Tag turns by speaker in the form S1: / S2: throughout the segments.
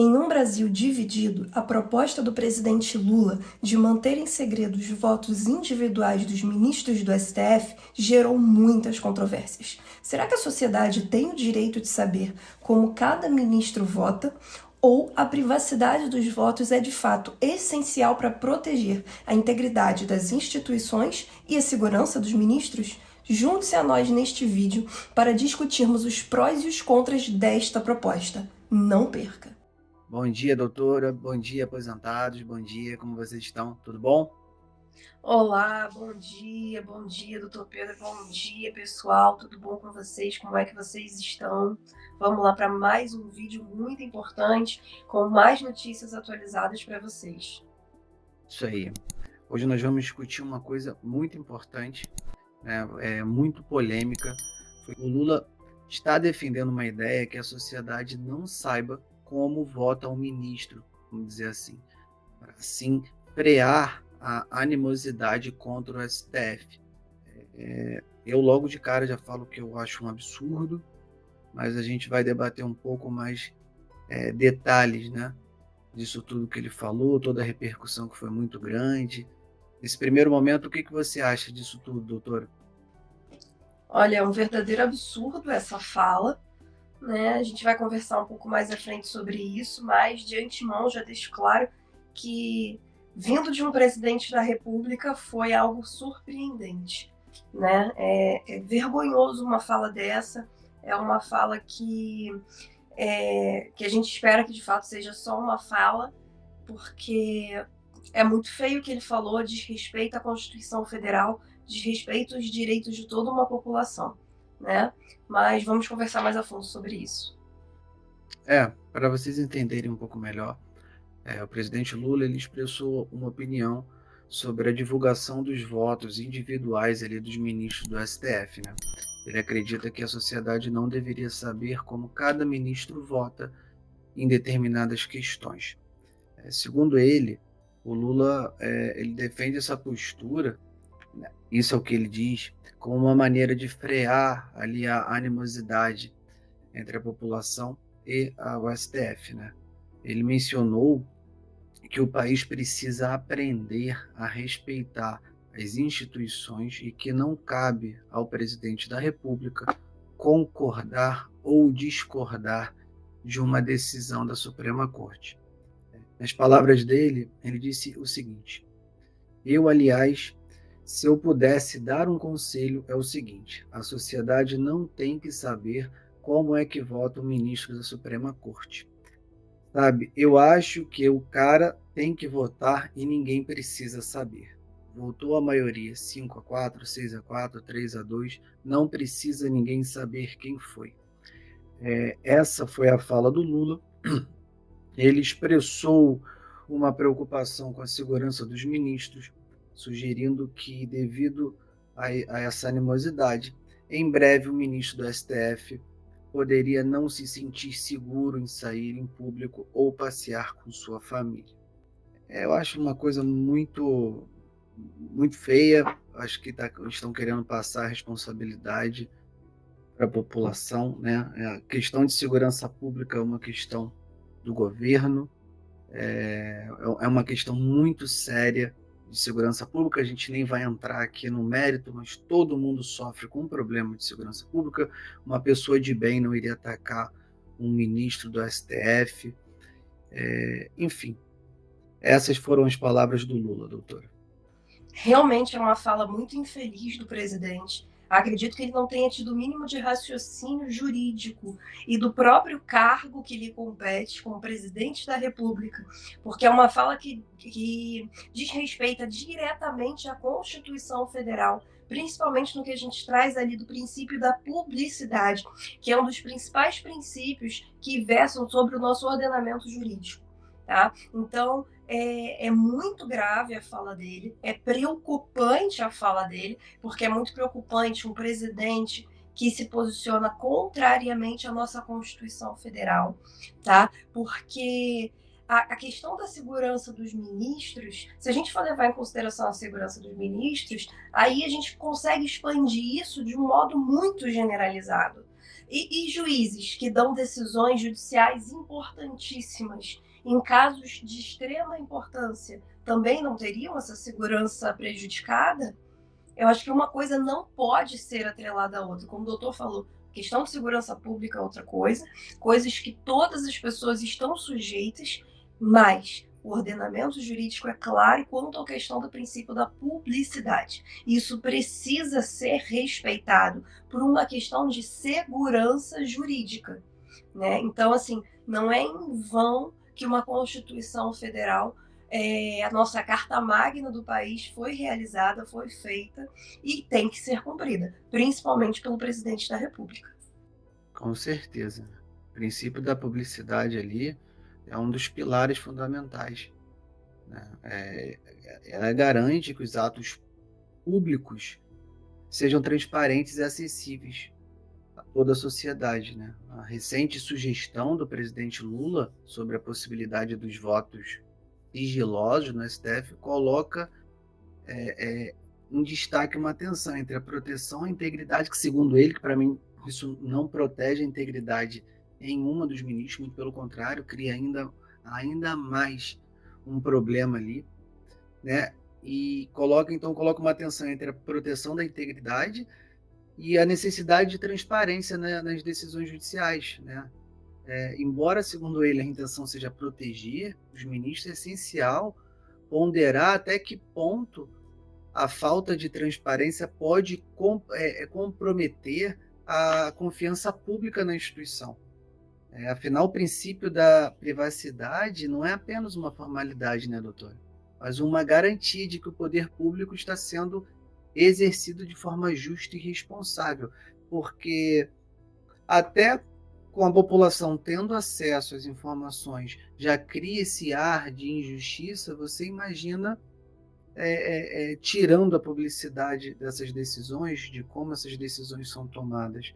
S1: Em um Brasil dividido, a proposta do presidente Lula de manter em segredo os votos individuais dos ministros do STF gerou muitas controvérsias. Será que a sociedade tem o direito de saber como cada ministro vota? Ou a privacidade dos votos é de fato essencial para proteger a integridade das instituições e a segurança dos ministros? Junte-se a nós neste vídeo para discutirmos os prós e os contras desta proposta. Não perca!
S2: Bom dia, doutora. Bom dia, aposentados. Bom dia, como vocês estão? Tudo bom?
S1: Olá, bom dia, doutor Pedro, bom dia, pessoal, tudo bom com vocês? Como é que vocês estão? Vamos lá para mais um vídeo muito importante, com mais notícias atualizadas para vocês.
S2: Isso aí. Hoje nós vamos discutir uma coisa muito importante, né? Muito polêmica. O Lula está defendendo uma ideia que a sociedade não saiba como vota um ministro, vamos dizer assim, para assim frear a animosidade contra o STF. Eu logo de cara já falo que eu acho um absurdo, mas a gente vai debater um pouco mais detalhes, né, disso tudo que ele falou, toda a repercussão que foi muito grande. Nesse primeiro momento, o que você acha disso tudo, doutora?
S1: Olha, é um verdadeiro absurdo essa fala, né? A gente vai conversar um pouco mais à frente sobre isso, mas de antemão já deixo claro que, vindo de um presidente da República, foi algo surpreendente, né? É vergonhoso uma fala dessa, é uma fala que a gente espera que de fato seja só uma fala, porque é muito feio o que ele falou, desrespeita a Constituição Federal, desrespeita os direitos de toda uma população, né? Mas vamos conversar mais a fundo sobre isso.
S2: Para vocês entenderem um pouco melhor, o presidente Lula ele expressou uma opinião sobre a divulgação dos votos individuais ali dos ministros do STF, né? Ele acredita que a sociedade não deveria saber como cada ministro vota em determinadas questões. Segundo ele, o Lula ele defende essa postura, né, isso é o que ele diz, como uma maneira de frear ali a animosidade entre a população e o STF, né? Ele mencionou que o país precisa aprender a respeitar as instituições e que não cabe ao presidente da República concordar ou discordar de uma decisão da Suprema Corte. Nas palavras dele, ele disse o seguinte: eu, aliás, se eu pudesse dar um conselho, é o seguinte: a sociedade não tem que saber como é que vota o ministro da Suprema Corte. Sabe, eu acho que o cara tem que votar e ninguém precisa saber. Votou a maioria, 5-4, 6-4, 3-2, não precisa ninguém saber quem foi. Essa foi a fala do Lula. Ele expressou uma preocupação com a segurança dos ministros, sugerindo que, devido a essa animosidade, em breve o ministro do STF poderia não se sentir seguro em sair em público ou passear com sua família. Eu acho uma coisa muito feia. Acho que estão querendo passar a responsabilidade para a população, né? A questão de segurança pública é uma questão do governo, é uma questão muito séria de segurança pública. A gente nem vai entrar aqui no mérito, mas todo mundo sofre com um problema de segurança pública. Uma pessoa de bem não iria atacar um ministro do STF. Enfim, essas foram as palavras do Lula, doutora.
S1: Realmente é uma fala muito infeliz do presidente. Acredito que ele não tenha tido o mínimo de raciocínio jurídico e do próprio cargo que lhe compete como presidente da República, porque é uma fala que desrespeita diretamente a Constituição Federal, principalmente no que a gente traz ali do princípio da publicidade, que é um dos principais princípios que versam sobre o nosso ordenamento jurídico. Tá? Então, é muito grave a fala dele, é preocupante a fala dele, porque é muito preocupante um presidente que se posiciona contrariamente à nossa Constituição Federal, tá? Porque a questão da segurança dos ministros, se a gente for levar em consideração a segurança dos ministros, aí a gente consegue expandir isso de um modo muito generalizado. E juízes que dão decisões judiciais importantíssimas em casos de extrema importância também não teriam essa segurança prejudicada? Eu acho que uma coisa não pode ser atrelada à outra. Como o doutor falou, questão de segurança pública é outra coisa, coisas que todas as pessoas estão sujeitas, mas o ordenamento jurídico é claro quanto à questão do princípio da publicidade. Isso precisa ser respeitado por uma questão de segurança jurídica, né? Então, assim, não é em vão que uma Constituição Federal, a nossa Carta Magna do país, foi realizada, foi feita e tem que ser cumprida, principalmente pelo presidente da República.
S2: Com certeza. O princípio da publicidade ali é um dos pilares fundamentais, né? Ela garante que os atos públicos sejam transparentes e acessíveis a toda a sociedade, né? A recente sugestão do presidente Lula sobre a possibilidade dos votos sigilosos no STF coloca em destaque uma tensão entre a proteção à integridade, que segundo ele, que para mim isso não protege a integridade em uma dos ministros, muito pelo contrário, cria ainda mais um problema ali, né? E coloca uma tensão entre a proteção da integridade e a necessidade de transparência, né, nas decisões judiciais, né? Embora, segundo ele, a intenção seja proteger os ministros, é essencial ponderar até que ponto a falta de transparência pode comprometer a confiança pública na instituição. Afinal, o princípio da privacidade não é apenas uma formalidade, né, doutor? Mas uma garantia de que o poder público está sendo exercido de forma justa e responsável. Porque até com a população tendo acesso às informações, já cria esse ar de injustiça, você imagina tirando a publicidade dessas decisões, de como essas decisões são tomadas.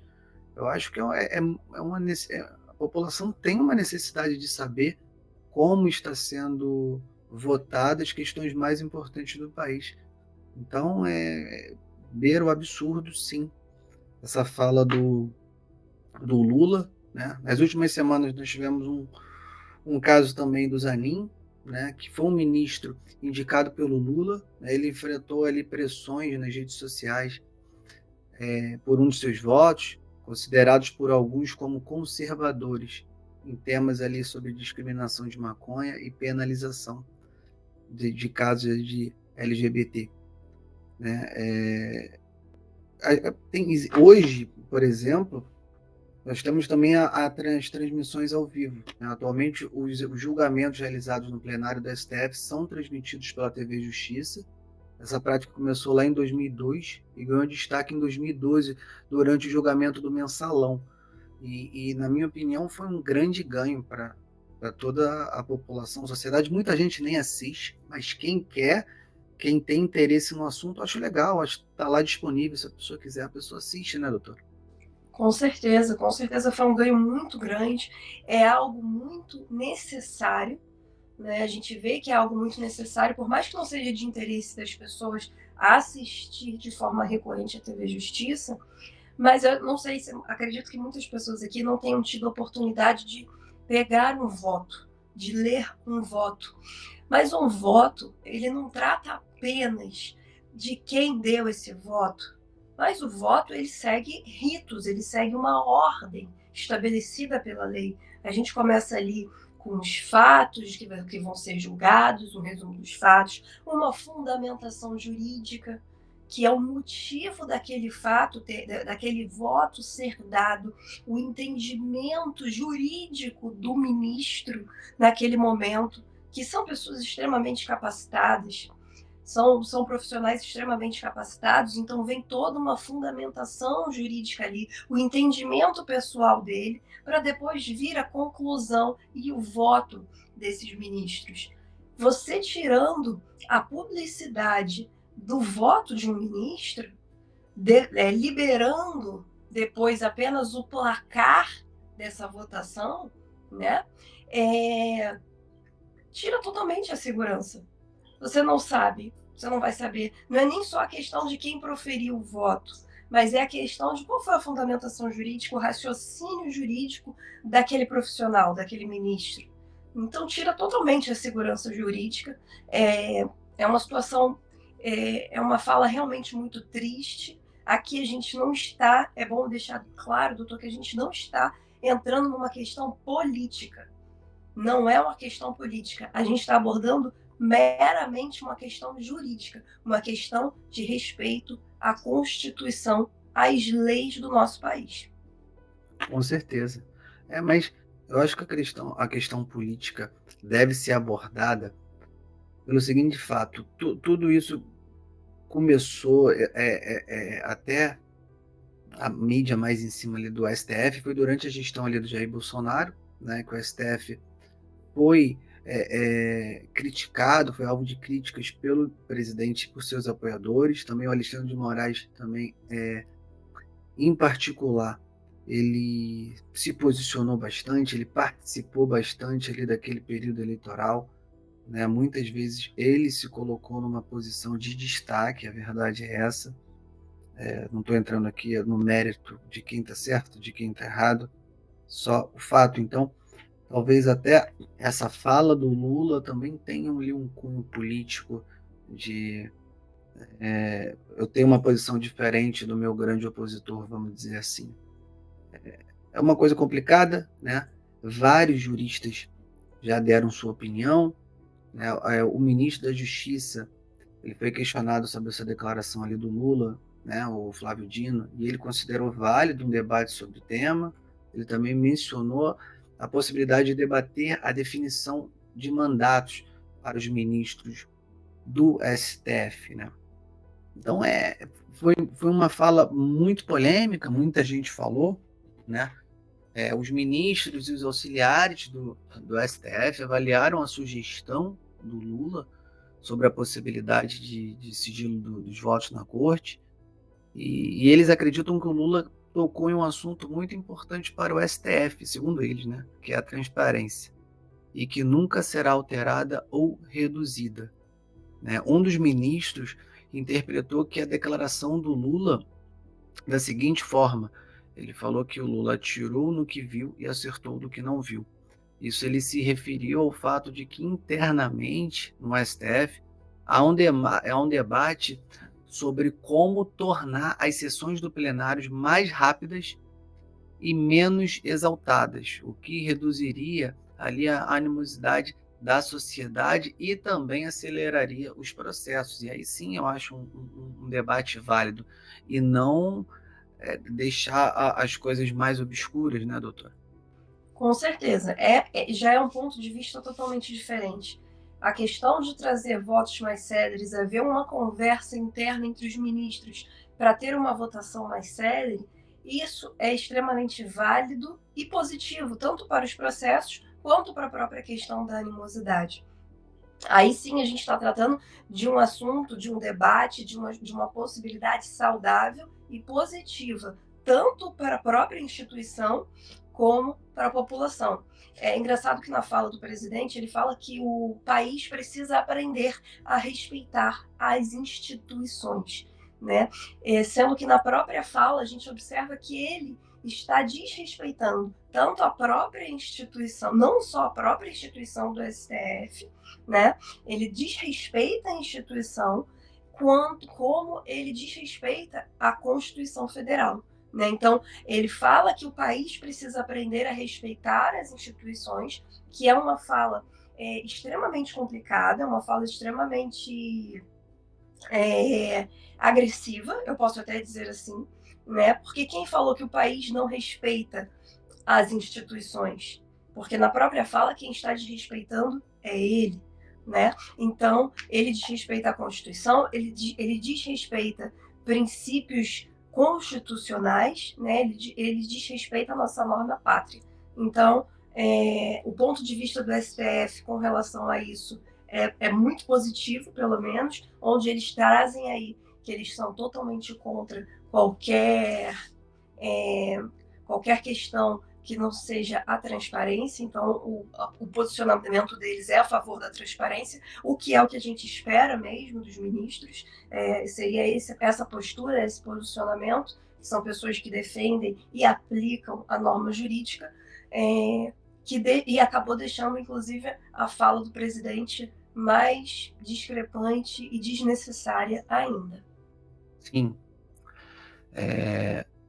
S2: Eu acho que a população tem uma necessidade de saber como está sendo votadas as questões mais importantes do país. Então, beira o absurdo, sim, essa fala do Lula, né? Nas últimas semanas nós tivemos um caso também do Zanin, né, que foi um ministro indicado pelo Lula, né? Ele enfrentou ali pressões nas redes sociais por um de seus votos, considerados por alguns como conservadores, em temas ali sobre discriminação de maconha e penalização de casos de LGBT. Né? Hoje, por exemplo, nós temos também as transmissões ao vivo, né? Atualmente, os julgamentos realizados no plenário do STF são transmitidos pela TV Justiça. Essa prática começou lá em 2002 e ganhou destaque em 2012, durante o julgamento do Mensalão. E, na minha opinião, foi um grande ganho para toda a população, a sociedade. Muita gente nem assiste, mas quem quer, quem tem interesse no assunto, acho legal, acho que está lá disponível. Se a pessoa quiser, a pessoa assiste, né, doutor?
S1: Com certeza foi um ganho muito grande, é algo muito necessário, né? A gente vê que é algo muito necessário, por mais que não seja de interesse das pessoas assistir de forma recorrente a TV Justiça, mas eu não sei, acredito que muitas pessoas aqui não tenham tido a oportunidade de pegar um voto, de ler um voto. Mas um voto, ele não trata apenas de quem deu esse voto, mas o voto ele segue ritos, ele segue uma ordem estabelecida pela lei. A gente começa ali com os fatos que vão ser julgados, um resumo dos fatos, uma fundamentação jurídica, que é o motivo daquele fato, daquele voto ser dado, o entendimento jurídico do ministro naquele momento, que são pessoas extremamente capacitadas, são profissionais extremamente capacitados, então vem toda uma fundamentação jurídica ali, o entendimento pessoal dele, para depois vir a conclusão e o voto desses ministros. Você tirando a publicidade do voto de um ministro, liberando depois apenas o placar dessa votação, né? Tira totalmente a segurança. Você não sabe, você não vai saber. Não é nem só a questão de quem proferiu o voto, mas é a questão de qual foi a fundamentação jurídica, o raciocínio jurídico daquele profissional, daquele ministro. Então, tira totalmente a segurança jurídica. É uma situação, é uma fala realmente muito triste. Aqui a gente não está, é bom deixar claro, doutor, que a gente não está entrando numa questão política. Não é uma questão política. A gente está abordando meramente uma questão jurídica, uma questão de respeito à Constituição, às leis do nosso país.
S2: Com certeza. Mas eu acho que a questão política deve ser abordada pelo seguinte fato: tudo isso começou, até a mídia mais em cima ali do STF, foi durante a gestão ali do Jair Bolsonaro, né, que o STF foi criticado, foi alvo de críticas pelo presidente e por seus apoiadores. Também o Alexandre de Moraes, também, em particular, ele se posicionou bastante, ele participou bastante ali daquele período eleitoral, né? Muitas vezes ele se colocou numa posição de destaque, a verdade é essa. Não estou entrando aqui no mérito de quem está certo, de quem está errado, só o fato. Então, talvez até essa fala do Lula também tenha ali um cunho político de eu tenho uma posição diferente do meu grande opositor, vamos dizer assim. É uma coisa complicada, né? Vários juristas já deram sua opinião, né? O ministro da Justiça, ele foi questionado sobre essa declaração ali do Lula, né? O Flávio Dino, e ele considerou válido um debate sobre o tema. Ele também mencionou a possibilidade de debater a definição de mandatos para os ministros do STF, né? Então, foi uma fala muito polêmica, muita gente falou, né? Os ministros e os auxiliares do STF avaliaram a sugestão do Lula sobre a possibilidade de sigilo dos votos na corte, e eles acreditam que o Lula tocou em um assunto muito importante para o STF, segundo eles, né? Que é a transparência, e que nunca será alterada ou reduzida, né? Um dos ministros interpretou que a declaração do Lula da seguinte forma: ele falou que o Lula atirou no que viu e acertou no que não viu. Isso ele se referiu ao fato de que internamente no STF há um debate sobre como tornar as sessões do plenário mais rápidas e menos exaltadas, o que reduziria ali a animosidade da sociedade e também aceleraria os processos. E aí sim eu acho um debate válido, e não deixar as coisas mais obscuras, né, doutor?
S1: Com certeza. Já é um ponto de vista totalmente diferente. A questão de trazer votos mais céleres, haver uma conversa interna entre os ministros para ter uma votação mais célere, isso é extremamente válido e positivo, tanto para os processos quanto para a própria questão da animosidade. Aí sim a gente está tratando de um assunto, de um debate, de uma possibilidade saudável e positiva, tanto para a própria instituição como para a população. É engraçado que na fala do presidente ele fala que o país precisa aprender a respeitar as instituições, né? Sendo que na própria fala a gente observa que ele está desrespeitando tanto a própria instituição, não só a própria instituição do STF, né? Ele desrespeita a instituição, como ele desrespeita a Constituição Federal. Né? Então, ele fala que o país precisa aprender a respeitar as instituições, que é uma fala extremamente complicada, uma fala extremamente agressiva, eu posso até dizer assim, né? Porque quem falou que o país não respeita as instituições? Porque na própria fala, quem está desrespeitando é ele. Né? Então, ele desrespeita a Constituição, ele desrespeita princípios constitucionais, né? Ele desrespeita a nossa norma pátria. Então, o ponto de vista do STF com relação a isso é muito positivo, pelo menos, onde eles trazem aí que eles são totalmente contra qualquer questão que não seja a transparência, então o posicionamento deles é a favor da transparência, o que é o que a gente espera mesmo dos ministros, seria essa postura, esse posicionamento, que são pessoas que defendem e aplicam a norma jurídica, e acabou deixando, inclusive, a fala do presidente mais discrepante e desnecessária ainda.
S2: Sim,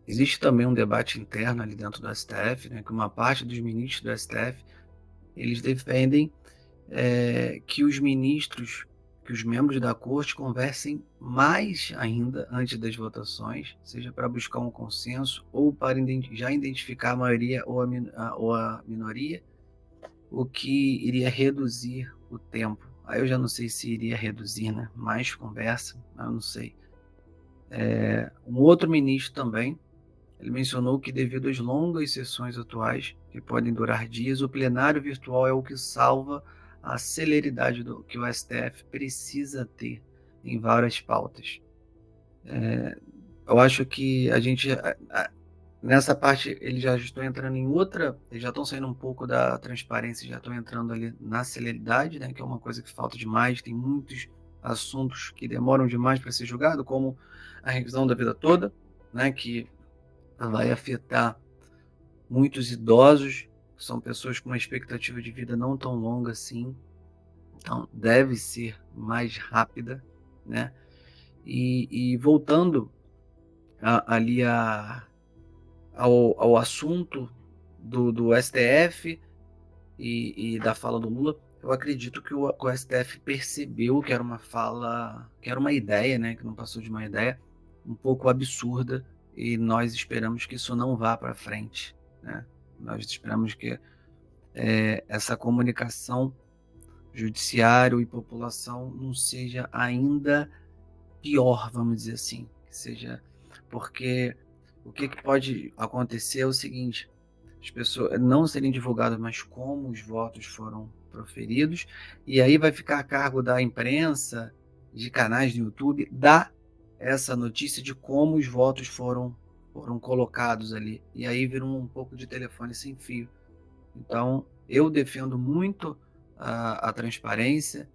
S2: existe também um debate interno ali dentro do STF, né, que uma parte dos ministros do STF, eles defendem que os ministros, que os membros da corte conversem mais ainda antes das votações, seja para buscar um consenso ou para já identificar a maioria ou a minoria, o que iria reduzir o tempo. Aí eu já não sei se iria reduzir, né? Mais conversa, eu não sei. Um outro ministro também, ele mencionou que devido às longas sessões atuais, que podem durar dias, o plenário virtual é o que salva a celeridade que o STF precisa ter em várias pautas. Eu acho que a gente, nessa parte, eles já estão entrando em outra, eles já estão saindo um pouco da transparência, já estão entrando ali na celeridade, né, que é uma coisa que falta demais, tem muitos assuntos que demoram demais para ser julgado, como a revisão da vida toda, né, que vai afetar muitos idosos, que são pessoas com uma expectativa de vida não tão longa assim, então deve ser mais rápida, né? E voltando ali ao assunto do STF e da fala do Lula, eu acredito que o STF percebeu que era uma fala, que era uma ideia, né, que não passou de uma ideia um pouco absurda, e nós esperamos que isso não vá para frente, né? Nós esperamos que essa comunicação judiciário e população não seja ainda pior, vamos dizer assim, que seja, porque o que pode acontecer é o seguinte: as pessoas não serem divulgadas mais como os votos foram proferidos, e aí vai ficar a cargo da imprensa, de canais do YouTube, dar essa notícia de como os votos foram colocados ali, e aí vira um pouco de telefone sem fio. Então, eu defendo muito a transparência,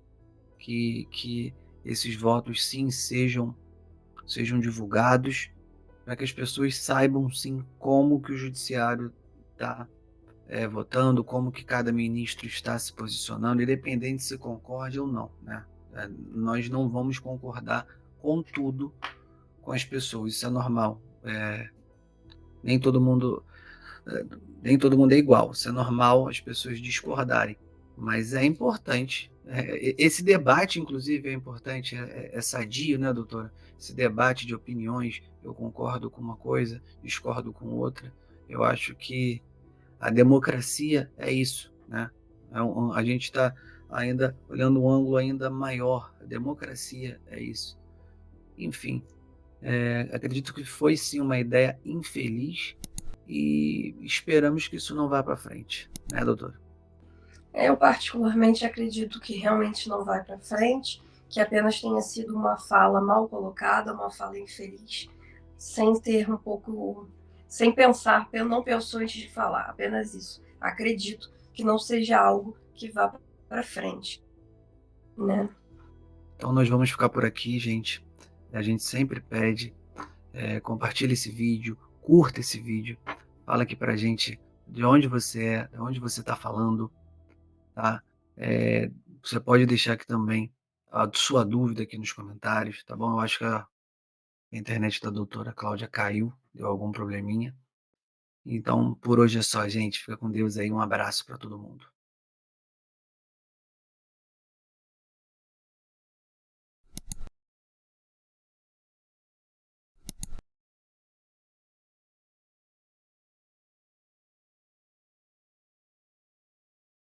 S2: que esses votos sim sejam divulgados, para que as pessoas saibam sim como que o judiciário está votando, como que cada ministro está se posicionando, independente se concorde ou não, né? Nós não vamos concordar com tudo com as pessoas, isso é normal. Nem todo mundo nem todo mundo é igual, isso é normal as pessoas discordarem, mas é importante. Esse debate, inclusive, é importante, é sadio, né, doutora? Esse debate de opiniões, eu concordo com uma coisa, discordo com outra. Eu acho que a democracia é isso, né? A gente está ainda olhando um ângulo ainda maior. A democracia é isso. Enfim, acredito que foi sim uma ideia infeliz e esperamos que isso não vá para frente, né, doutor?
S1: Eu particularmente acredito que realmente não vai para frente, que apenas tenha sido uma fala mal colocada, uma fala infeliz, sem ter um pouco, sem pensar, não pensou antes de falar, apenas isso. Acredito que não seja algo que vá para frente, né?
S2: Então nós vamos ficar por aqui, gente. A gente sempre pede, compartilhe esse vídeo, curta esse vídeo, fala aqui pra gente de onde você é, de onde você está falando, tá? Você pode deixar aqui também a sua dúvida aqui nos comentários, tá bom? Eu acho que a internet da doutora Cláudia caiu, deu algum probleminha. Então, por hoje é só, gente. Fica com Deus aí. Um abraço para todo mundo.